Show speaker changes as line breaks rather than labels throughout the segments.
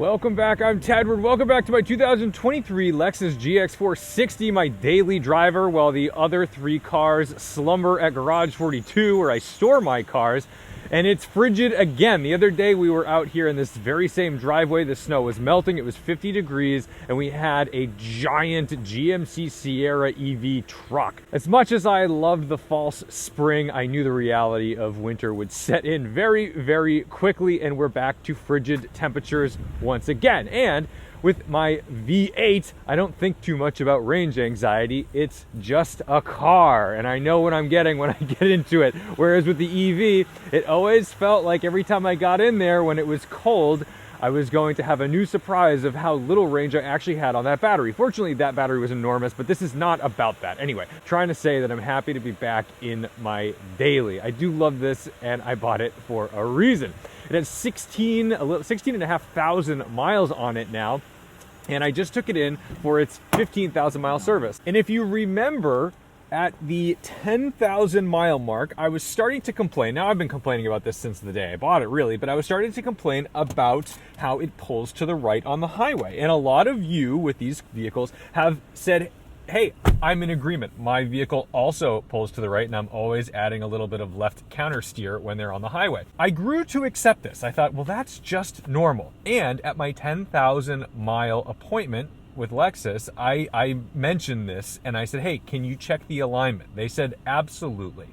Welcome back, I'm Tedward. Welcome back to my 2023 Lexus GX460, my daily driver, while the other three cars slumber at Garage 42, where I store my cars. And it's frigid again. The other day we were out here in this very same driveway. The snow was melting, it was 50 degrees, and we had a giant GMC Sierra EV truck. As much as I loved the false spring, I knew the reality of winter would set in very, very quickly, and we're back to frigid temperatures once again. And with my V8, I don't think too much about range anxiety. It's just a car, and I know what I'm getting when I get into it. Whereas with the EV, it always felt like every time I got in there when it was cold, I was going to have a new surprise of how little range I actually had on that battery. Fortunately, that battery was enormous, but this is not about that. Anyway, trying to say that I'm happy to be back in my daily. I do love this, and I bought it for a reason. It has 16,500 miles on it now, and I just took it in for its 15,000 mile service. And if you remember, at the 10,000 mile mark, I was starting to complain. Now, I've been complaining about this since the day I bought it, really, but I was starting to complain about how it pulls to the right on the highway. And a lot of you with these vehicles have said, hey, I'm in agreement. My vehicle also pulls to the right, and I'm always adding a little bit of left counter steer when they're on the highway. I grew to accept this. I thought, well, that's just normal. And at my 10,000 mile appointment with Lexus, I mentioned this, and I said, hey, can you check the alignment? They said, absolutely.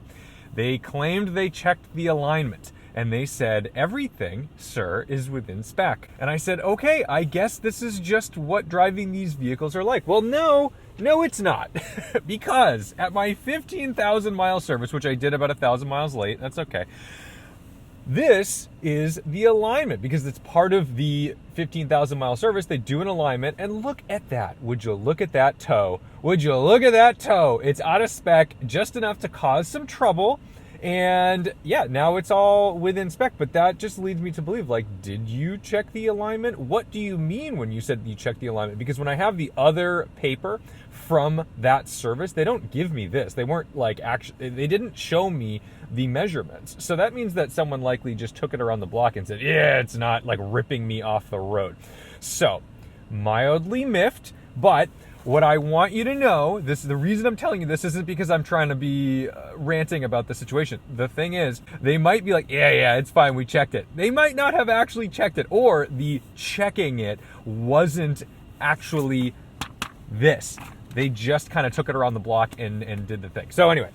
They claimed they checked the alignment, and they said, everything, sir, is within spec. And I said, okay, I guess this is just what driving these vehicles are like. Well, no, it's not. Because at my 15,000 mile service, which I did about 1,000 miles late, that's okay. This is the alignment, because it's part of the 15,000 mile service. They do an alignment, and look at that. Would you look at that toe? Would you look at that toe? It's out of spec, just enough to cause some trouble. And yeah, now it's all within spec, but that just leads me to believe, like, did you check the alignment? What do you mean when you said you checked the alignment? Because when I have the other paper from that service, they don't give me this. They weren't like, actually, they didn't show me the measurements. So that means that someone likely just took it around the block and said, yeah, it's not like ripping me off the road. So mildly miffed, but what I want you to know, the reason I'm telling you this isn't because I'm trying to be ranting about the situation. The thing is, they might be like, yeah, it's fine, we checked it. They might not have actually checked it, or the checking it wasn't actually this. They just kind of took it around the block and did the thing. So anyway,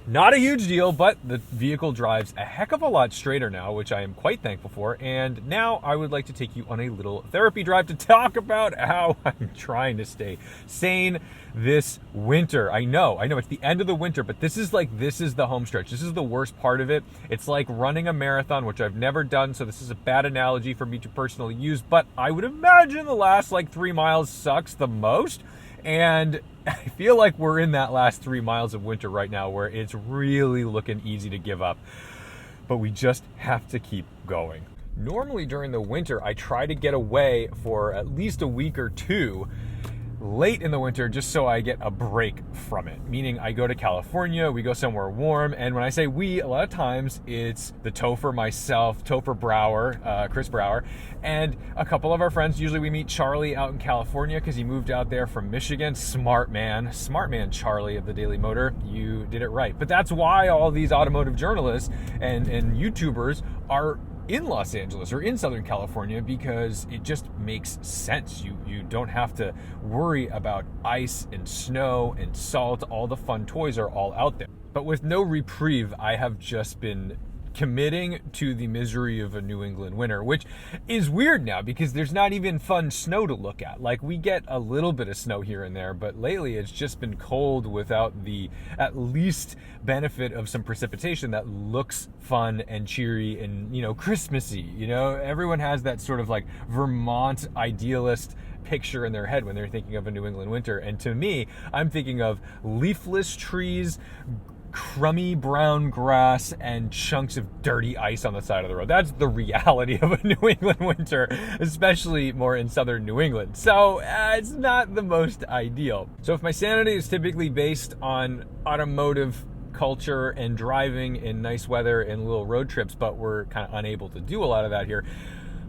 not a huge deal, but the vehicle drives a heck of a lot straighter now, which I am quite thankful for. And now I would like to take you on a little therapy drive to talk about how I'm trying to stay sane this winter. I know it's the end of the winter, but this is the home stretch. This is the worst part of it. It's like running a marathon, which I've never done, so this is a bad analogy for me to personally use, but I would imagine the last 3 miles sucks the most. And I feel like we're in that last 3 miles of winter right now where it's really looking easy to give up. But we just have to keep going. Normally during the winter, I try to get away for at least a week or two late in the winter just so I get a break from it. Meaning I go to California, we go somewhere warm, and when I say we, a lot of times it's the Topher, myself, Topher Brower, Chris Brower, and a couple of our friends. Usually we meet Charlie out in California because he moved out there from Michigan. Smart man Charlie of the Daily Motor. You did it right. But that's why all these automotive journalists and YouTubers are in Los Angeles or in Southern California, because it just makes sense. You don't have to worry about ice and snow and salt. All the fun toys are all out there. But with no reprieve, I have just been committing to the misery of a New England winter, which is weird now because there's not even fun snow to look at. Like, we get a little bit of snow here and there, but lately it's just been cold without the at least benefit of some precipitation that looks fun and cheery and, Christmassy. Everyone has that sort of like Vermont idealist picture in their head when they're thinking of a New England winter. And to me, I'm thinking of leafless trees, crummy brown grass, and chunks of dirty ice on the side of the road. That's the reality of a New England winter, especially more in southern New England. So it's not the most ideal. So if my sanity is typically based on automotive culture and driving in nice weather and little road trips, but we're kind of unable to do a lot of that here,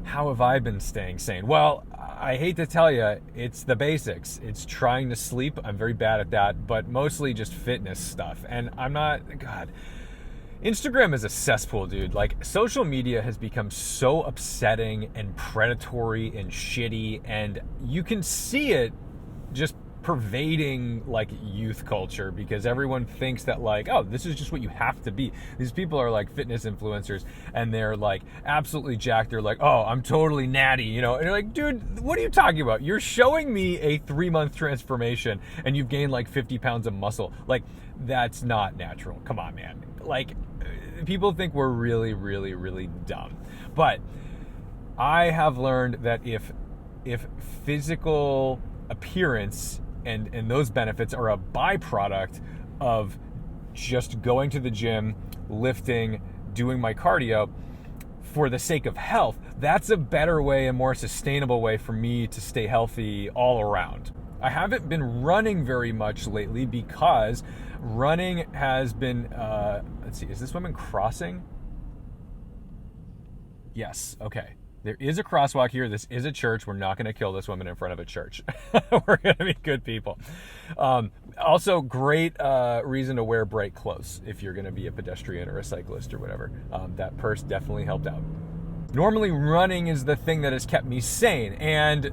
how have I been staying sane? Well, I hate to tell you, it's the basics. It's trying to sleep. I'm very bad at that, but mostly just fitness stuff. And I'm not, God, Instagram is a cesspool, dude. Like, social media has become so upsetting and predatory and shitty, and you can see it just pervading like youth culture, because everyone thinks that like, oh, this is just what you have to be. These people are like fitness influencers and they're like absolutely jacked. They're like, oh, I'm totally natty, you know? And you're like, dude, what are you talking about? You're showing me a 3-month transformation and you've gained like 50 pounds of muscle. Like, that's not natural. Come on, man. Like, people think we're really, really, really dumb. But I have learned that if physical appearance and those benefits are a byproduct of just going to the gym, lifting, doing my cardio for the sake of health, that's a better way, a more sustainable way for me to stay healthy all around. I haven't been running very much lately because running has been, let's see, is this woman crossing? Yes, okay. There is a crosswalk here. This is a church. We're not going to kill this woman in front of a church. We're going to be good people. Also, great reason to wear bright clothes if you're going to be a pedestrian or a cyclist or whatever. That purse definitely helped out. Normally, running is the thing that has kept me sane, and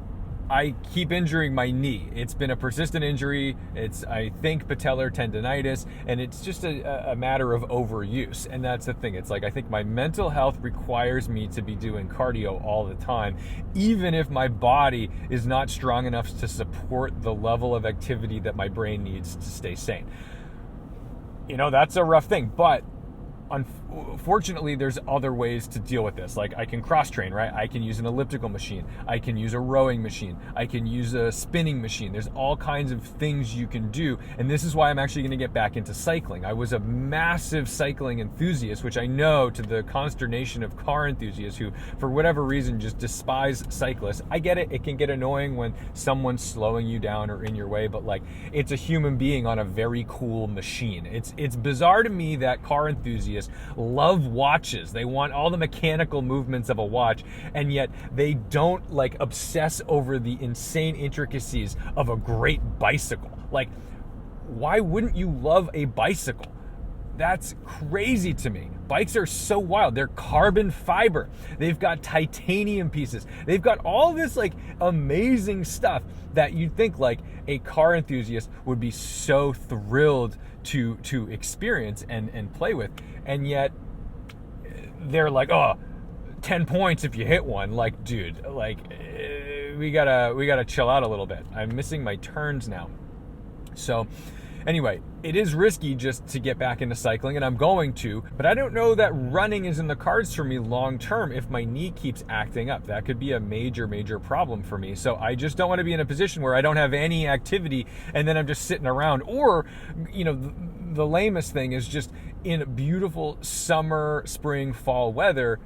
I keep injuring my knee. It's been a persistent injury. It's, I think, patellar tendonitis, and it's just a matter of overuse. And that's the thing. It's like, I think my mental health requires me to be doing cardio all the time, even if my body is not strong enough to support the level of activity that my brain needs to stay sane. You know, that's a rough thing, but unfortunately, there's other ways to deal with this. Like, I can cross train, right? I can use an elliptical machine. I can use a rowing machine. I can use a spinning machine. There's all kinds of things you can do. And this is why I'm actually going to get back into cycling. I was a massive cycling enthusiast, which I know to the consternation of car enthusiasts who, for whatever reason, just despise cyclists. I get it. It can get annoying when someone's slowing you down or in your way, but like, it's a human being on a very cool machine. It's bizarre to me that car enthusiasts love watches. They want all the mechanical movements of a watch, and yet they don't like obsess over the insane intricacies of a great bicycle. Like, why wouldn't you love a bicycle? That's crazy to me. Bikes are so wild. They're carbon fiber. They've got titanium pieces. They've got all this like amazing stuff that you'd think like a car enthusiast would be so thrilled to experience and play with. And yet they're like, oh, 10 points if you hit one. Like, dude, like, we gotta chill out a little bit. I'm missing my turns now. So anyway, it is risky just to get back into cycling, and I'm going to, but I don't know that running is in the cards for me long term if my knee keeps acting up. That could be a major, major problem for me. So I just don't want to be in a position where I don't have any activity and then I'm just sitting around. Or, you know, the lamest thing is just in beautiful summer, spring, fall weather,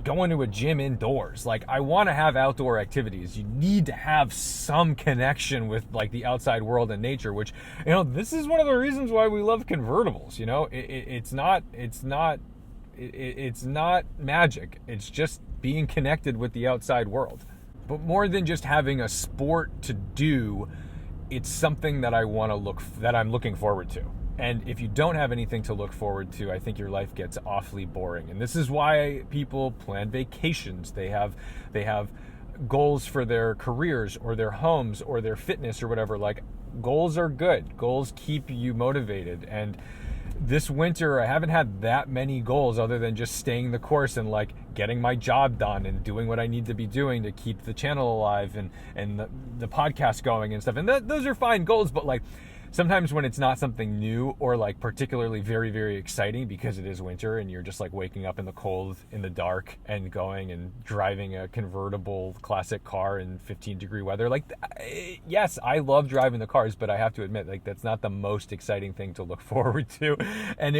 going to a gym indoors. Like, I want to have outdoor activities. You need to have some connection with like the outside world and nature, which, you know, this is one of the reasons why we love convertibles. You know, it's not magic. It's just being connected with the outside world. But more than just having a sport to do, it's something that I'm looking forward to. And if you don't have anything to look forward to, I think your life gets awfully boring. And this is why people plan vacations. They have goals for their careers or their homes or their fitness or whatever. Like, goals are good. Goals keep you motivated. And this winter, I haven't had that many goals other than just staying the course and like getting my job done and doing what I need to be doing to keep the channel alive and the podcast going and stuff. And those are fine goals, but like, sometimes when it's not something new or like particularly very, very exciting because it is winter and you're just like waking up in the cold, in the dark, and going and driving a convertible classic car in 15-degree weather. Like, yes, I love driving the cars, but I have to admit, like, that's not the most exciting thing to look forward to. And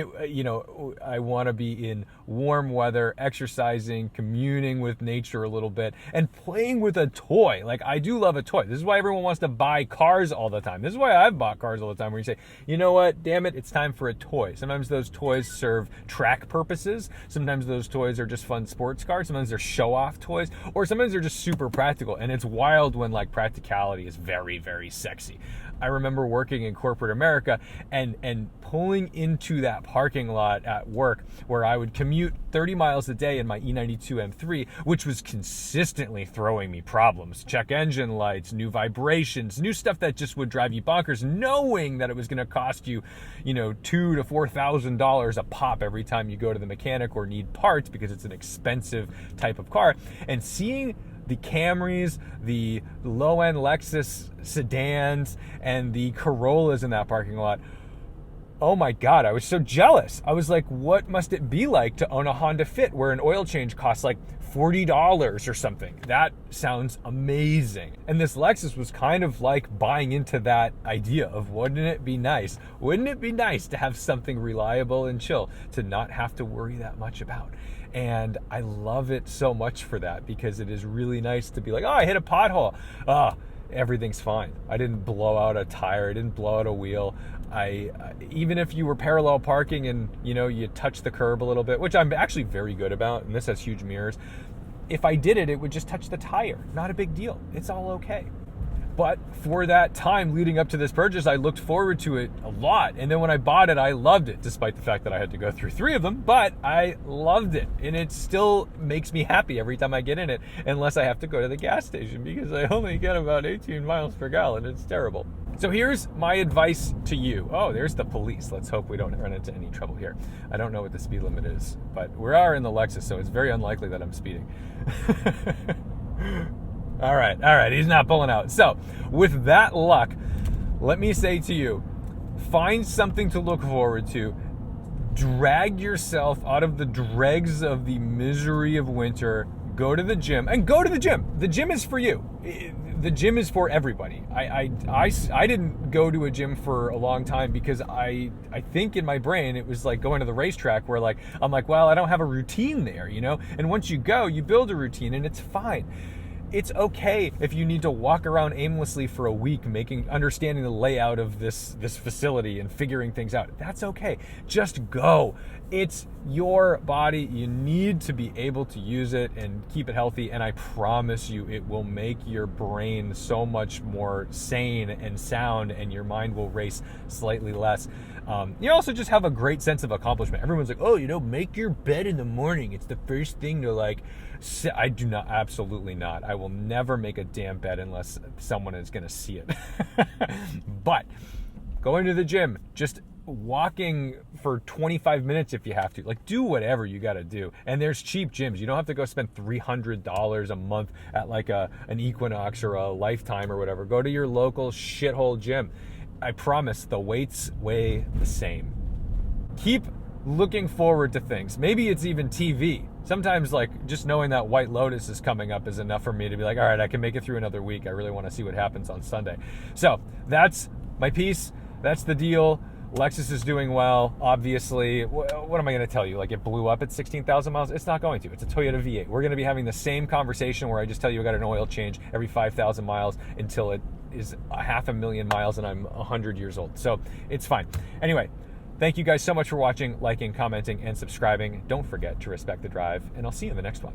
I want to be in warm weather, exercising, communing with nature a little bit, and playing with a toy. Like, I do love a toy. This is why everyone wants to buy cars all the time. This is why I've bought cars cars all the time where you say, you know what, damn it, it's time for a toy. Sometimes those toys serve track purposes. Sometimes those toys are just fun sports cars. Sometimes they're show-off toys, or sometimes they're just super practical. And it's wild when like practicality is very, very sexy. I remember working in corporate America and pulling into that parking lot at work where I would commute 30 miles a day in my E92 M3, which was consistently throwing me problems. Check engine lights, new vibrations, new stuff that just would drive you bonkers, knowing that it was going to cost you, $2,000 to $4,000 a pop every time you go to the mechanic or need parts because it's an expensive type of car. And seeing the Camrys, the low-end Lexus sedans, and the Corollas in that parking lot, oh my God, I was so jealous. I was like, what must it be like to own a Honda Fit where an oil change costs like $40 or something? That sounds amazing. And this Lexus was kind of like buying into that idea of, wouldn't it be nice? Wouldn't it be nice to have something reliable and chill to not have to worry that much about? And I love it so much for that, because it is really nice to be like, oh, I hit a pothole. Oh, everything's fine. I didn't blow out a tire. I didn't blow out a wheel. Even if you were parallel parking and, you touch the curb a little bit, which I'm actually very good about, and this has huge mirrors. If I did it, it would just touch the tire. Not a big deal. It's all okay. But for that time leading up to this purchase, I looked forward to it a lot. And then when I bought it, I loved it, despite the fact that I had to go through 3 of them. But I loved it. And it still makes me happy every time I get in it, unless I have to go to the gas station, because I only get about 18 miles per gallon. It's terrible. So here's my advice to you. Oh, there's the police. Let's hope we don't run into any trouble here. I don't know what the speed limit is, but we are in the Lexus, so it's very unlikely that I'm speeding. All right, he's not pulling out. So, with that luck, let me say to you, find something to look forward to. Drag yourself out of the dregs of the misery of winter. Go to the gym, and go to the gym. The gym is for you. The gym is for everybody. I didn't go to a gym for a long time because I think in my brain it was like going to the racetrack where I'm like, well, I don't have a routine there, And once you go, you build a routine and it's fine. It's okay if you need to walk around aimlessly for a week, understanding the layout of this facility and figuring things out. That's okay. Just go. It's your body. You need to be able to use it and keep it healthy. And I promise you, it will make your brain so much more sane and sound, and your mind will race slightly less. You also just have a great sense of accomplishment. Everyone's like, oh, make your bed in the morning. It's the first thing to I do not, absolutely not. I will never make a damn bed unless someone is going to see it. But going to the gym, just walking for 25 minutes if you have to, do whatever you got to do. And there's cheap gyms. You don't have to go spend $300 a month at an Equinox or a Lifetime or whatever. Go to your local shithole gym. I promise the weights weigh the same. Keep looking forward to things. Maybe it's even TV. Sometimes just knowing that White Lotus is coming up is enough for me to be like, all right, I can make it through another week. I really want to see what happens on Sunday. So that's my piece. That's the deal. Lexus is doing well, obviously. What am I going to tell you? It blew up at 16,000 miles? It's not going to. It's a Toyota V8. We're going to be having the same conversation where I just tell you I got an oil change every 5,000 miles until it is 500,000 miles and I'm 100 years old. So it's fine. Anyway, thank you guys so much for watching, liking, commenting, and subscribing. Don't forget to respect the drive, and I'll see you in the next one.